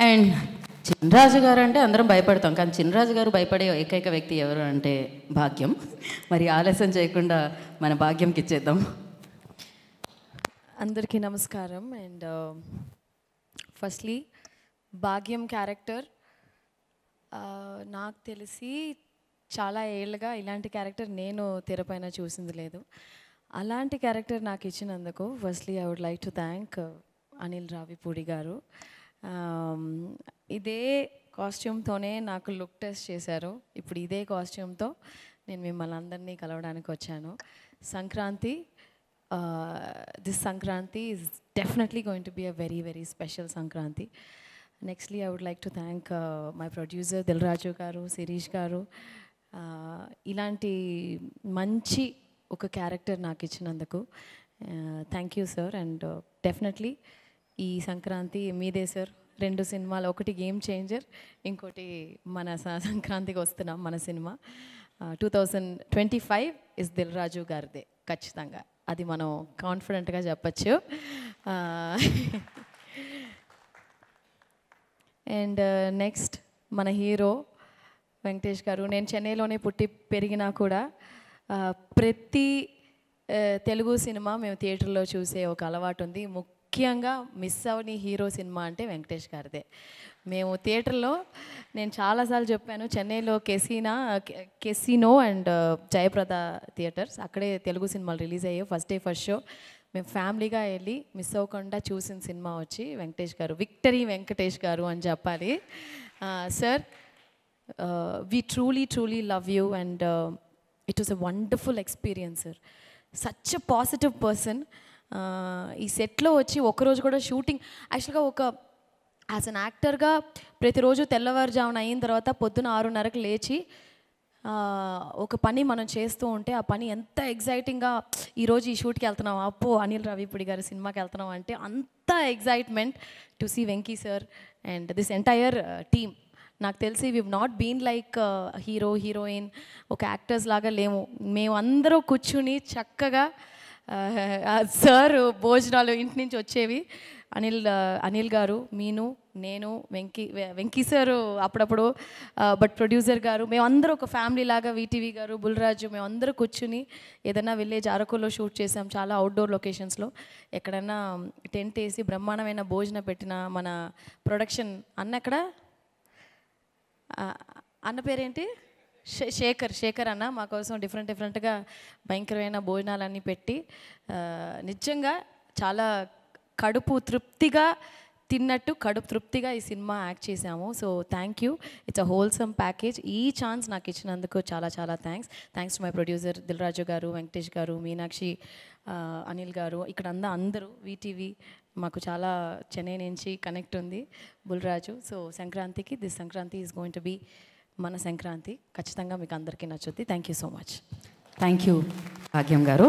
And Chinaraju గారు అంటే అందరం భయపడతాం, కానీ చినరాజు గారు భయపడే ఏకైక వ్యక్తి ఎవరు అంటే భాగ్యం. మరి ఆలస్యం చేయకుండా మన భాగ్యంకి ఇచ్చేద్దాం. అందరికీ నమస్కారం. అండ్ ఫస్ట్లీ భాగ్యం క్యారెక్టర్ నాకు తెలిసి చాలా ఏళ్ళుగా ఇలాంటి క్యారెక్టర్ నేను తెరపైన చూసింది లేదు. అలాంటి క్యారెక్టర్ నాకు ఇచ్చినందుకు firstly I would like to thank Anil Ravipudi garu. ఇదే కాస్ట్యూమ్తోనే నాకు లుక్ టెస్ట్ చేశారు. ఇప్పుడు ఇదే కాస్ట్యూమ్తో నేను మిమ్మల్ని అందరినీ కలవడానికి వచ్చాను. Sankranti, this Sankranti is definitely going to be a very, very special Sankranti. Nextly, I would like to thank my producer Dilraju garu, Sirish garu. Ilanti manchi oka character నాకు ఇచ్చినందుకు thank you sir. And definitely ఈ సంక్రాంతి మీదే sir. 2 సినిమాలు, ఒకటి game changer, ఇంకోటి మన సంక్రాంతికి వస్తున్నాం మన సినిమా. 2025 ఇస్ దిల్రాజు గారిదే ఖచ్చితంగా, అది మనం కాన్ఫిడెంట్గా చెప్పచ్చు. అండ్ నెక్స్ట్ మన హీరో వెంకటేష్ గారు. నేను చెన్నైలోనే పుట్టి పెరిగినా కూడా ప్రతి తెలుగు సినిమా మేము థియేటర్లో చూసే ఒక అలవాటు ఉంది. ముఖ్యంగా మిస్ అవని హీరో సినిమా అంటే వెంకటేష్ గారిదే. మేము థియేటర్లో, నేను చాలాసార్లు చెప్పాను, చెన్నైలో కెసినో అండ్ జయప్రద థియేటర్స్, అక్కడే తెలుగు సినిమాలు రిలీజ్ అయ్యాయి. ఫస్ట్ డే ఫస్ట్ షో మేము ఫ్యామిలీగా వెళ్ళి మిస్ అవ్వకుండా చూసిన సినిమా వచ్చి వెంకటేష్ గారు. విక్టరీ వెంకటేష్ గారు అని చెప్పాలి. Sir, we truly love you and it was a wonderful experience, sir. Such a positive person. ఈ సెట్లో వచ్చి ఒకరోజు కూడా షూటింగ్, యాక్చువల్గా ఒక యాజ్ అన్ యాక్టర్గా ప్రతిరోజు తెల్లవారుజామున అయిన తర్వాత పొద్దున 6:30కి లేచి ఒక పని మనం చేస్తూ ఉంటే ఆ పని ఎంత ఎగ్జైటింగ్గా, ఈరోజు ఈ షూట్కి వెళ్తున్నాం, అప్పో అనిల్ రావిపూడి గారి సినిమాకి వెళ్తున్నాం అంటే అంత excitement to see Venky sir and this entire team. నాకు తెలిసి we not been like hero heroine ఒక యాక్టర్స్ లాగా లేము. మేము అందరూ కూర్చుని చక్కగా సార్ భోజనాలు ఇంటి నుంచి వచ్చేవి. అనిల్ గారు, నేను వెంకీ సారు అప్పుడప్పుడు, బట్ ప్రొడ్యూసర్ గారు, మేమందరూ ఒక ఫ్యామిలీ లాగా, వీటీవీ గారు, బుల్రాజు, మేమందరూ కూర్చుని ఏదైనా విలేజ్ అరకులో షూట్ చేసాం, చాలా అవుట్డోర్ లొకేషన్స్లో. ఎక్కడన్నా టెంట్ వేసి బ్రహ్మాండమైన భోజనం పెట్టిన మన ప్రొడక్షన్ అన్న పేరేంటి, శేఖర్ అన్న మా కోసం డిఫరెంట్గా భయంకరమైన భోజనాలన్నీ పెట్టి నిజంగా చాలా కడుపు తృప్తిగా తిన్నట్టు కడుపు తృప్తిగా ఈ సినిమా యాక్ట్ చేశాము. So thank you. It's a wholesome package. ఈ ఛాన్స్ నాకు ఇచ్చినందుకు చాలా thanks to my producer Dil Raju గారు, వెంకటేష్ గారు, మీనాక్షి, అనిల్ గారు, ఇక్కడ అందరూ వీటీవీ మాకు చాలా చెన్నై నుంచి కనెక్ట్ ఉంది, బుల్రాజు. సో సంక్రాంతికి, this Sankranti is going to be మన సంక్రాంతి. ఖచ్చితంగా మీకు అందరికీ నచ్చుద్ది. Thank you so much. Thank you Bhagyam గారు.